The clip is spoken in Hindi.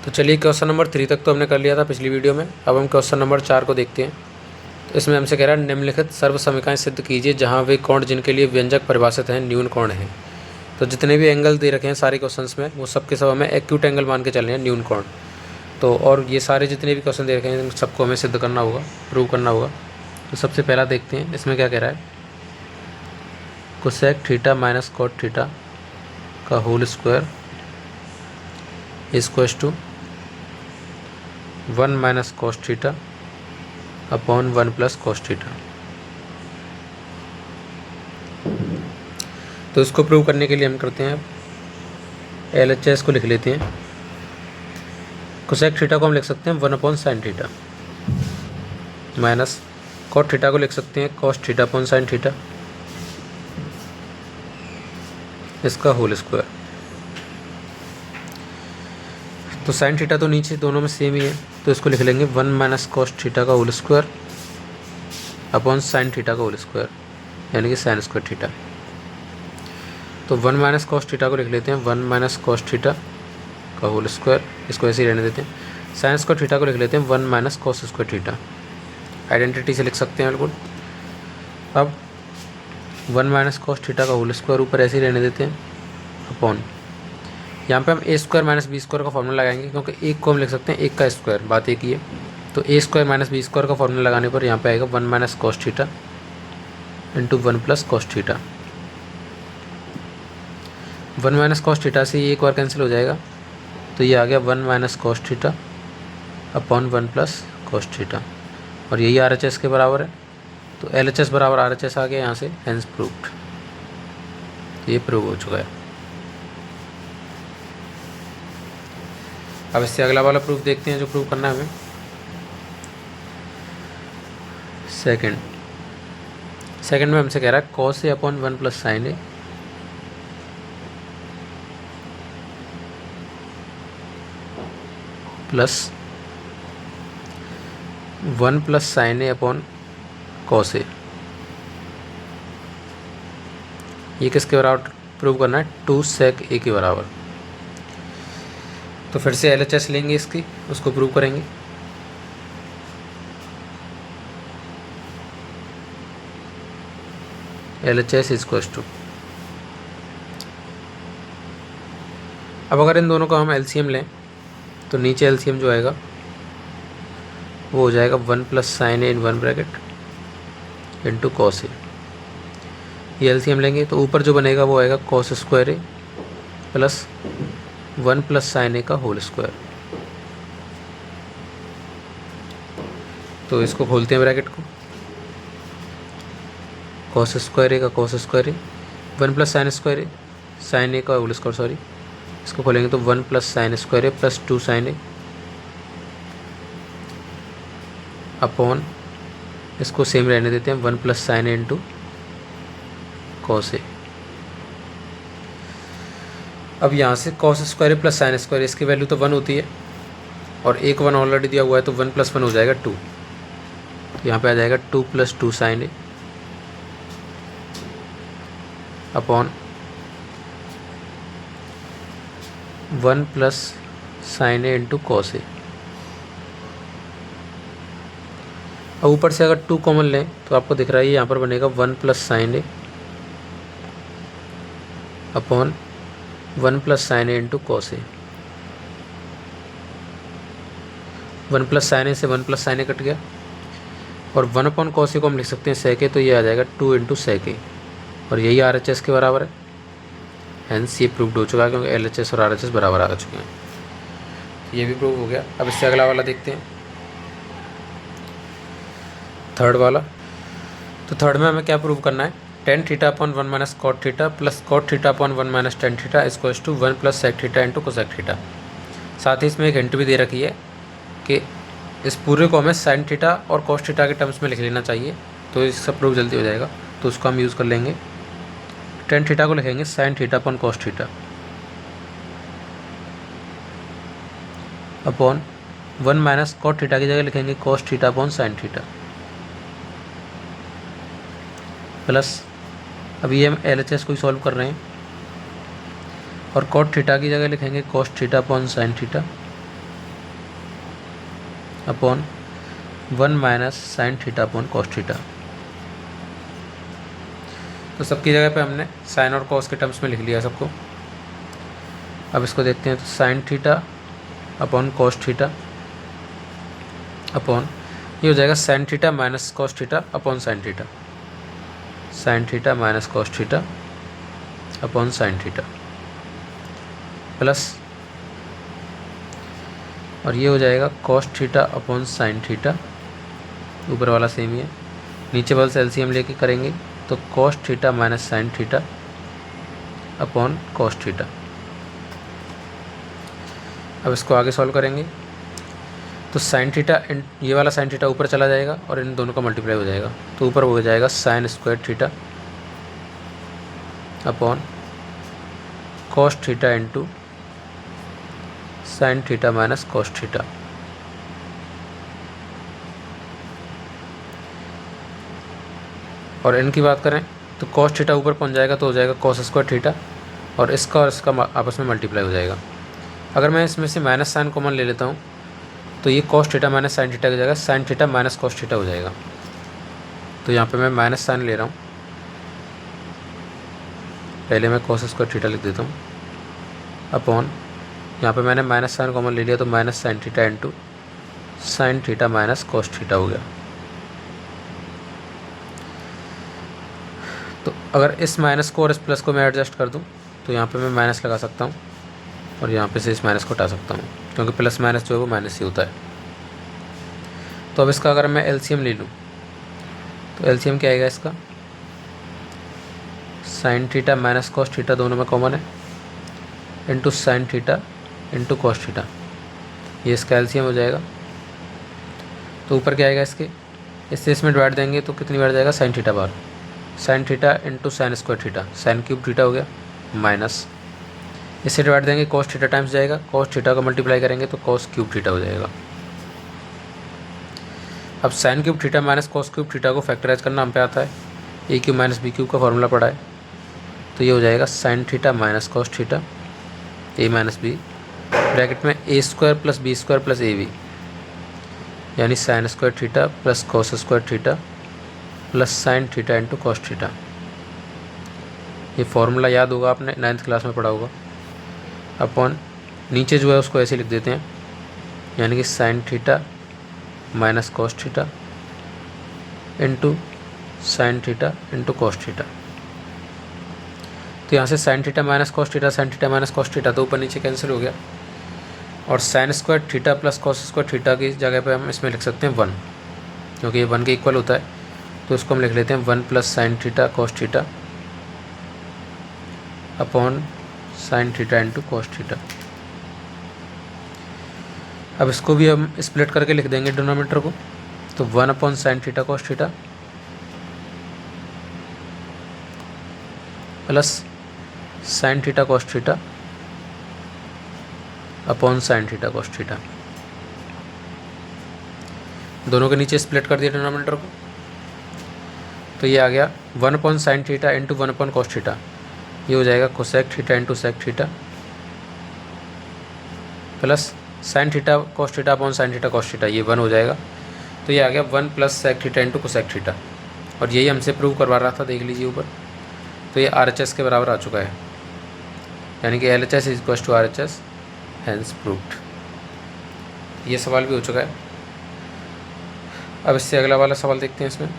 तो चलिए क्वेश्चन नंबर 3 तक तो हमने कर लिया था पिछली वीडियो में। अब हम क्वेश्चन नंबर 4 को देखते हैं। तो इसमें हमसे कह रहा है निम्नलिखित सर्वसमीकाएँ सिद्ध कीजिए जहाँ वे कोण जिनके लिए व्यंजक परिभाषित हैं न्यून कोण हैं। तो जितने भी एंगल दे रखे हैं सारे क्वेश्चंस में वो सब के सब हमें एक्यूट एंगल मान के चलने हैं, न्यून कोण। तो और ये सारे जितने भी क्वेश्चन दे रखे हैं सबको हमें सिद्ध करना होगा, प्रूव करना होगा। तो सबसे पहला देखते हैं इसमें क्या कह रहा है। Cosec theta minus cot theta का whole square equals to 1 minus cos theta upon 1 plus cos theta. तो इसको प्रूव करने के लिए हम करते हैं LHS को लिख लेते हैं। कोसेक थीटा को हम लिख सकते हैं 1 upon sine theta minus cot theta को लिख सकते हैं cos theta upon sine theta, इसका होल स्क्वायर। तो साइन थीटा तो नीचे दोनों में सेम ही है, तो इसको लिख लेंगे 1 माइनस कॉस थीटा का whole square upon sine theta का होल स्क्वायर, यानी कि साइन स्क्वायर थीटा। तो 1 माइनस कॉस थीटा को लिख लेते हैं 1 माइनस कॉस थीटा का होल स्क्वायर, इसको ऐसे ही रहने देते हैं। साइन स्क्वायर थीटा को लिख लेते हैं 1 minus cos square theta, identity से लिख सकते हैं बिल्कुल। अब 1 माइनस कॉस थीटा का होल स्क्वायर ऊपर ऐसे ही रहने देते हैं अपॉन, यहाँ पे हम ए स्क्वायर माइनस बी स्क्वायर का फॉर्मूला लगाएंगे क्योंकि एक को हम लिख सकते हैं एक का स्क्वायर, बात एक ही है। तो ए स्क्वायर माइनस बी स्क्वायर का फॉर्मूला लगाने पर यहाँ पे आएगा 1 minus cos theta into 1 plus cos theta. 1 minus cos theta से ये एक बार कैंसिल हो जाएगा, तो ये आ गया 1 minus cos theta upon 1 plus cos theta, और यही RHS के बराबर है। तो LHS बराबर RHS आ गया यहाँ से, हेंस प्रूव्ड। ये प्रूव हो चुका है। अब इससे अगला वाला प्रूफ देखते हैं जो प्रूव करना है हमें। सेकंड में हमसे कह रहा है cos A upon 1 plus sign A plus 1 plus sign A upon cos A. ये किसके बराबर प्रूव करना है? 2 सेक ए के बराबर। तो फिर से LHS लेंगे इसकी, उसको प्रूव करेंगे। LHS इक्वल्स टू, अब अगर इन दोनों का हम LCM लें तो नीचे LCM जो आएगा वो हो जाएगा 1 plus sign A in 1 bracket into cos A. ये LCM लेंगे तो ऊपर जो बनेगा वो आएगा कॉस स्क्वायर ए प्लस 1 प्लस साइन ए का होल स्क्वायर। तो इसको खोलते हैं ब्रैकेट को, कॉस स्क्वायर ए का कॉस स्क्वायर ए 1 प्लस साइन स्क्वायर ए साइन ए का होल स्क्वायर, सॉरी, इसको खोलेंगे तो 1 प्लस साइन स्क्वायर ए प्लस 2 साइन ए अपॉन, इसको सेम रहने देते हैं 1 plus sign A into cos A. अब यहाँ से cos square plus sine square, इसकी वैल्यू तो 1 होती है और एक 1 ऑलरेडी दिया हुआ है, तो 1 प्लस 1 हो जाएगा 2। तो यहाँ पे आ जाएगा 2 plus 2 sign A upon 1 plus sign A into cos A. अब ऊपर से अगर 2 कॉमन लें तो आपको दिख रहा है यहाँ पर बनेगा 1 plus sign A upon 1 plus sign A into cos A. 1 plus sign ए से 1 प्लस साइन ए कट गया, और 1 अपॉन कॉस ए को हम लिख सकते हैं सेक ए, तो ये आ जाएगा 2 इंटू सेक ए, और यही RHS के बराबर है। हेंस ये प्रूव्ड हो चुका है क्योंकि LHS और RHS बराबर आ चुके हैं। ये भी प्रूव हो गया। अब इससे अगला वाला देखते हैं, थर्ड वाला। तो थर्ड में हमें क्या प्रूव करना है? Tan theta upon 1 minus cot theta plus cot theta upon 1 minus tan theta equals to 1 plus sec theta into cosec theta. साथ ही इसमें एक हिंट भी दे रखी है कि इस पूरे को हमें साइन थीटा और कॉस थीटा के टर्म्स में लिख लेना चाहिए, तो इसका प्रूव जल्दी हो जाएगा। तो उसको हम यूज़ कर लेंगे। टेन थीटा को लिखेंगे sine theta upon cos theta upon 1 minus cot theta की जगह लिखेंगे cos theta upon sine theta plus, अभी हम LHS को ही सॉल्व कर रहे हैं, और कॉट थीटा की जगह लिखेंगे cos theta upon sine theta upon 1 minus sign theta upon cos theta. तो सबकी जगह पे हमने साइन और कॉस के टर्म्स में लिख लिया सबको। अब इसको देखते हैं। तो sine theta upon cos theta upon ये हो जाएगा sine theta minus cos theta upon sine theta, sign theta minus cos theta upon sine theta plus, और ये हो जाएगा cos theta upon sine theta, ऊपर वाला सेम ही है, नीचे वाले से एलसीएम लेके करेंगे तो cos theta minus sign theta upon cos theta. अब इसको आगे सॉल्व करेंगे तो साइन थीटा, ये वाला साइन थीटा ऊपर चला जाएगा और इन दोनों का मल्टीप्लाई हो जाएगा, तो ऊपर हो जाएगा sign square theta upon cos theta into sign theta minus cos theta. और इनकी बात करें तो कॉस थीटा ऊपर पहुंच जाएगा तो हो जाएगा कॉस स्क्वायर थीटा, और इसका आपस में मल्टीप्लाई हो जाएगा। अगर मैं इसमें से माइनस साइन कॉमन ले लेता हूँ तो ये cos theta minus sine theta की जगह sign theta minus cos theta हो जाएगा। तो यहाँ पे मैं माइनस साइन ले रहा हूँ, पहले मैं कॉस स्क्वायर थीटा लिख देता हूँ अपॉन, यहाँ पे मैंने माइनस साइन कॉमन ले लिया तो minus sign theta into sign theta minus cos theta हो गया। तो अगर इस माइनस को और इस प्लस को मैं एडजस्ट कर दूँ तो यहाँ पे मैं माइनस लगा सकता हूँ और यहाँ पे से इस माइनस को हटा सकता हूँ, क्योंकि प्लस माइनस जो है वो माइनस ही होता है। तो अब इसका अगर मैं एलसीएम ले लूँ तो एलसीएम क्या आएगा इसका, sign theta minus cos theta दोनों में कॉमन है into sine theta into cos theta, ये इसका एलसीएम हो जाएगा। तो ऊपर क्या आएगा इसके, इससे इसमें डिवाइड देंगे तो कितनी बार जाएगा साइन थीटा बार, sine theta into sine square theta, sine cube theta हो गया माइनस, इससे डिवाइड देंगे कॉस थीटा टाइम्स जाएगा, कॉस थीटा को मल्टीप्लाई करेंगे तो कॉस क्यूब थीटा हो जाएगा। अब sine cube theta minus cos cube theta को फैक्टराइज करना हम पे आता है, A cube minus B cube का फॉर्मूला पड़ा है। तो ये हो जाएगा sine theta minus cos theta ए माइनस बी ब्रैकेट में A square plus B square plus A B, यानी sine square theta plus cos square theta plus sine theta into cos theta. ये फॉर्मूला याद होगा, आपने 9th क्लास में पढ़ा होगा। अपॉन नीचे जो है उसको ऐसे लिख देते हैं, यानी कि sign theta minus cos theta into sign theta into cos theta. तो यहाँ से sign theta minus cos theta, sign theta minus cos theta तो ऊपर नीचे कैंसिल हो गया, और sign square theta plus cos square theta की जगह पे हम इसमें लिख सकते हैं 1, क्योंकि ये 1 के इक्वल होता है। तो इसको हम लिख लेते हैं 1 plus sine theta cos theta upon sine theta into cos theta. अब इसको भी हम स्प्लिट करके लिख देंगे डिनोमिनेटर को, तो 1 upon sine theta cos theta plus sine theta cos theta upon sine theta cos theta. दोनों के नीचे स्प्लिट कर दिया डिनोमिनेटर को, तो ये आ गया 1 upon sine theta into 1 upon cos theta, ये हो जाएगा cosec theta into sec theta plus sine theta cos theta upon sine theta cos theta, ये 1 हो जाएगा। तो ये आ गया 1 plus sec theta into cosec theta, और यही हमसे प्रूव करवा रहा था, देख लीजिए ऊपर। तो ये RHS के बराबर आ चुका है, यानी कि LHS is equal to RHS, hence proved. ये सवाल भी हो चुका है। अब इससे अगला वाला सवाल देखते हैं इसमें।